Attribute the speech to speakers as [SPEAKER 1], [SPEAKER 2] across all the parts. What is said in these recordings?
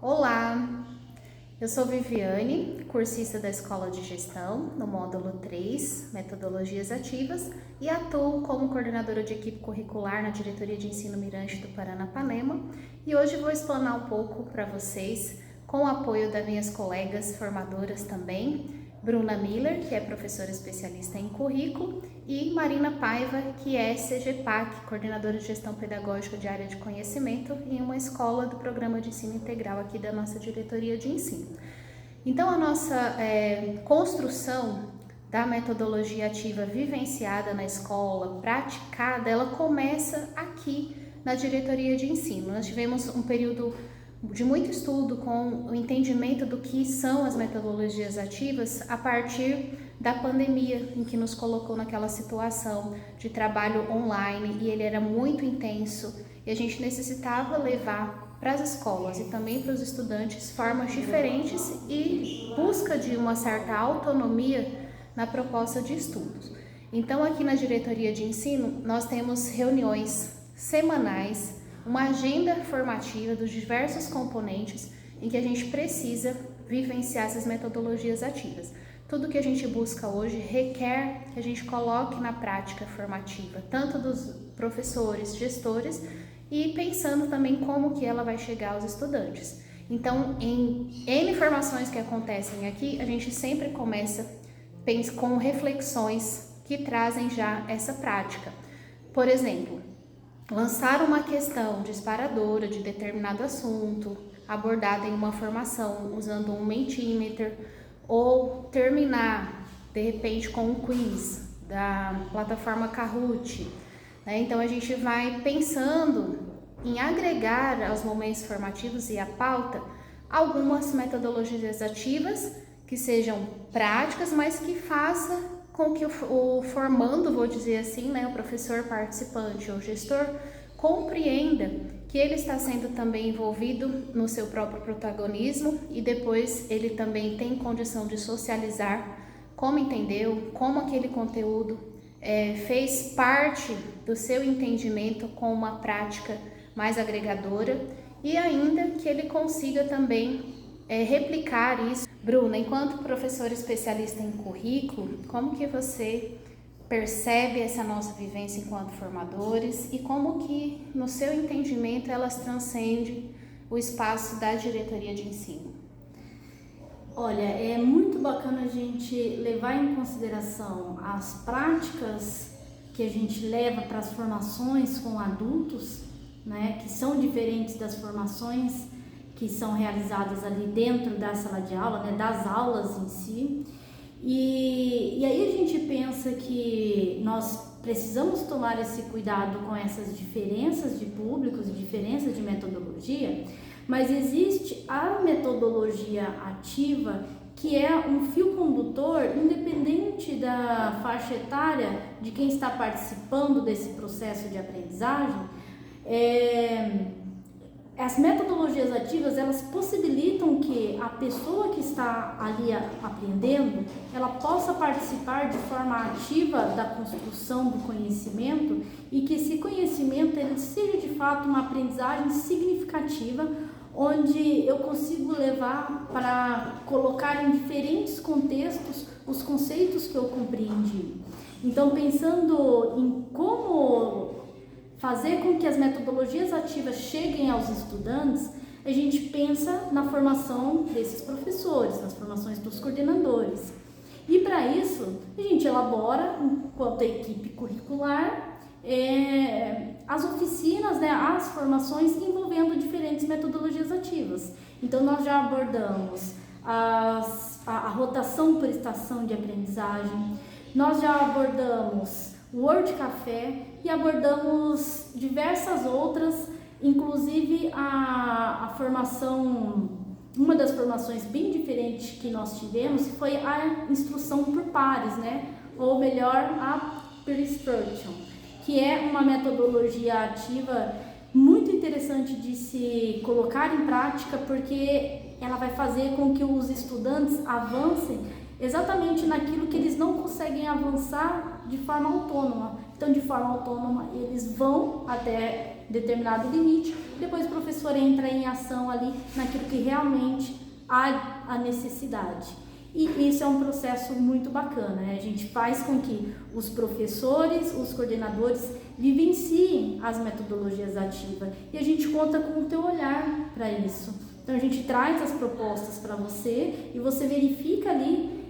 [SPEAKER 1] Olá, eu sou Viviane, cursista da Escola de Gestão, no módulo 3, Metodologias Ativas, e atuo como coordenadora de equipe curricular na Diretoria de Ensino Mirante do Paranapanema, e hoje vou explanar um pouco para vocês, com o apoio das minhas colegas formadoras também, Bruna Miller, que é professora especialista em currículo, e Marina Paiva, que é CGPAC, coordenadora de gestão pedagógica de área de conhecimento em uma escola do programa de ensino integral aqui da nossa diretoria de ensino. Então, a nossa construção da metodologia ativa vivenciada na escola, praticada, ela começa aqui na diretoria de ensino. Nós tivemos um período de muito estudo com o entendimento do que são as metodologias ativas a partir da pandemia, em que nos colocou naquela situação de trabalho online e ele era muito intenso e a gente necessitava levar para as escolas e também para os estudantes formas diferentes e busca de uma certa autonomia na proposta de estudos. Então, aqui na diretoria de ensino, nós temos reuniões semanais, uma agenda formativa dos diversos componentes em que a gente precisa vivenciar essas metodologias ativas. Tudo que a gente busca hoje requer que a gente coloque na prática formativa, tanto dos professores, gestores, e pensando também como que ela vai chegar aos estudantes. Então, em N informações que acontecem aqui, a gente sempre começa com reflexões que trazem já essa prática. Por exemplo, lançar uma questão disparadora de determinado assunto, abordada em uma formação usando um Mentimeter, ou terminar, de repente, com um quiz da plataforma Kahoot. Então, a gente vai pensando em agregar aos momentos formativos e à pauta algumas metodologias ativas que sejam práticas, mas que faça com que o formando, vou dizer assim, o professor participante ou gestor, compreenda que ele está sendo também envolvido no seu próprio protagonismo e depois ele também tem condição de socializar como entendeu, como aquele conteúdo fez parte do seu entendimento com uma prática mais agregadora e ainda que ele consiga também replicar isso. Bruna, enquanto professora especialista em currículo, como que você percebe essa nossa vivência enquanto formadores e como que, no seu entendimento, elas transcendem o espaço da diretoria de ensino?
[SPEAKER 2] Olha, é muito bacana a gente levar em consideração as práticas que a gente leva para as formações com adultos, que são diferentes das formações que são realizadas ali dentro da sala de aula, das aulas em si. E aí a gente pensa que nós precisamos tomar esse cuidado com essas diferenças de públicos e diferenças de metodologia, mas existe a metodologia ativa que é um fio condutor independente da faixa etária de quem está participando desse processo de aprendizagem. As metodologias ativas, elas possibilitam que a pessoa que está ali aprendendo, ela possa participar de forma ativa da construção do conhecimento e que esse conhecimento ele seja de fato uma aprendizagem significativa, onde eu consigo levar para colocar em diferentes contextos os conceitos que eu compreendi. Então, pensando em como fazer com que as metodologias ativas cheguem aos estudantes, a gente pensa na formação desses professores, nas formações dos coordenadores. E para isso, a gente elabora, enquanto equipe curricular, as oficinas, as formações envolvendo diferentes metodologias ativas. Então, nós já abordamos a rotação por estação de aprendizagem, nós já abordamos o Word Café e abordamos diversas outras, inclusive a formação, uma das formações bem diferentes que nós tivemos foi a instrução por pares, ou melhor, a peer instruction, que é uma metodologia ativa muito interessante de se colocar em prática, porque ela vai fazer com que os estudantes avancem exatamente naquilo que eles não conseguem avançar de forma autônoma. Então, de forma autônoma, eles vão até determinado limite, depois o professor entra em ação ali naquilo que realmente há a necessidade. E isso é um processo muito bacana, né? A gente faz com que os professores, os coordenadores vivenciem as metodologias ativas e a gente conta com o teu olhar para isso. Então a gente traz as propostas para você e você verifica ali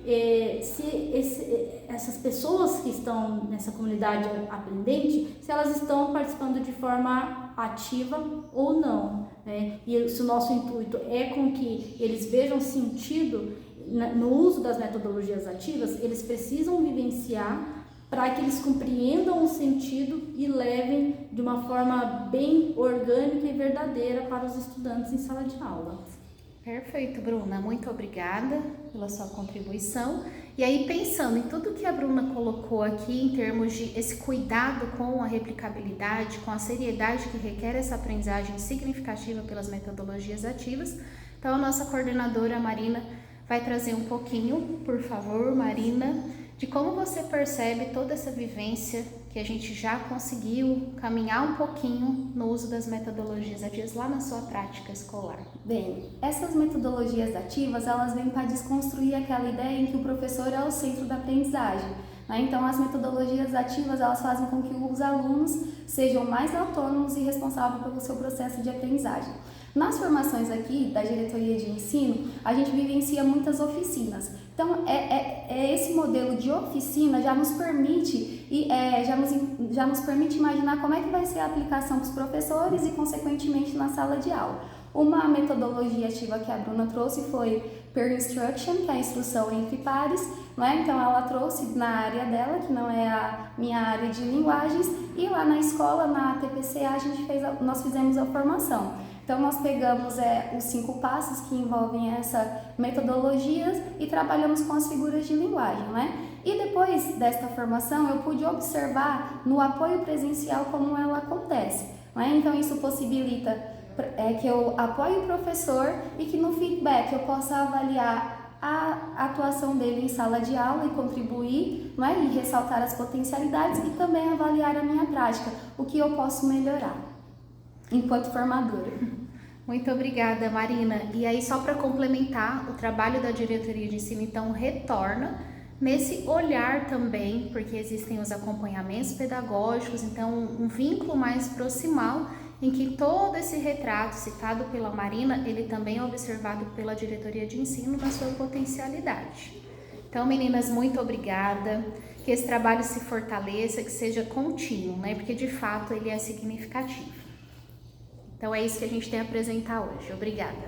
[SPEAKER 2] se essas pessoas que estão nessa comunidade aprendente, se elas estão participando de forma ativa ou não, né? E se o nosso intuito é com que eles vejam sentido no uso das metodologias ativas, eles precisam vivenciar para que eles compreendam o sentido e levem de uma forma bem orgânica e verdadeira para os estudantes em sala de aula.
[SPEAKER 1] Perfeito, Bruna. Muito obrigada pela sua contribuição. E aí, pensando em tudo que a Bruna colocou aqui em termos de esse cuidado com a replicabilidade, com a seriedade que requer essa aprendizagem significativa pelas metodologias ativas, então a nossa coordenadora Marina vai trazer um pouquinho, por favor, Marina, de como você percebe toda essa vivência que a gente já conseguiu caminhar um pouquinho no uso das metodologias ativas lá na sua prática escolar.
[SPEAKER 3] Bem, essas metodologias ativas, elas vêm para desconstruir aquela ideia em que o professor é o centro da aprendizagem, né? Então, as metodologias ativas, elas fazem com que os alunos sejam mais autônomos e responsáveis pelo seu processo de aprendizagem. Nas formações aqui da diretoria de ensino, a gente vivencia muitas oficinas. Então, esse modelo de oficina já nos permite já nos permite imaginar como é que vai ser a aplicação para os professores e, consequentemente, na sala de aula. Uma metodologia ativa que a Bruna trouxe foi peer instruction, que é a instrução entre pares, né? Então, ela trouxe na área dela, que não é a minha área de linguagens, e lá na escola, na TPCA, nós fizemos a formação. Então, nós pegamos os 5 passos que envolvem essa metodologia e trabalhamos com as figuras de linguagem, né? E depois desta formação, eu pude observar no apoio presencial como ela acontece, né? Então, isso possibilita que eu apoie o professor e que no feedback eu possa avaliar a atuação dele em sala de aula e contribuir, né? E ressaltar as potencialidades e também avaliar a minha prática, o que eu posso melhorar enquanto formadora.
[SPEAKER 1] Muito obrigada, Marina. E aí, só para complementar, o trabalho da diretoria de ensino, então, retorna nesse olhar também, porque existem os acompanhamentos pedagógicos, então, um vínculo mais proximal, em que todo esse retrato citado pela Marina, ele também é observado pela diretoria de ensino na sua potencialidade. Então, meninas, muito obrigada. Que esse trabalho se fortaleça, que seja contínuo, né? Porque, de fato, ele é significativo. Então é isso que a gente tem a apresentar hoje. Obrigada!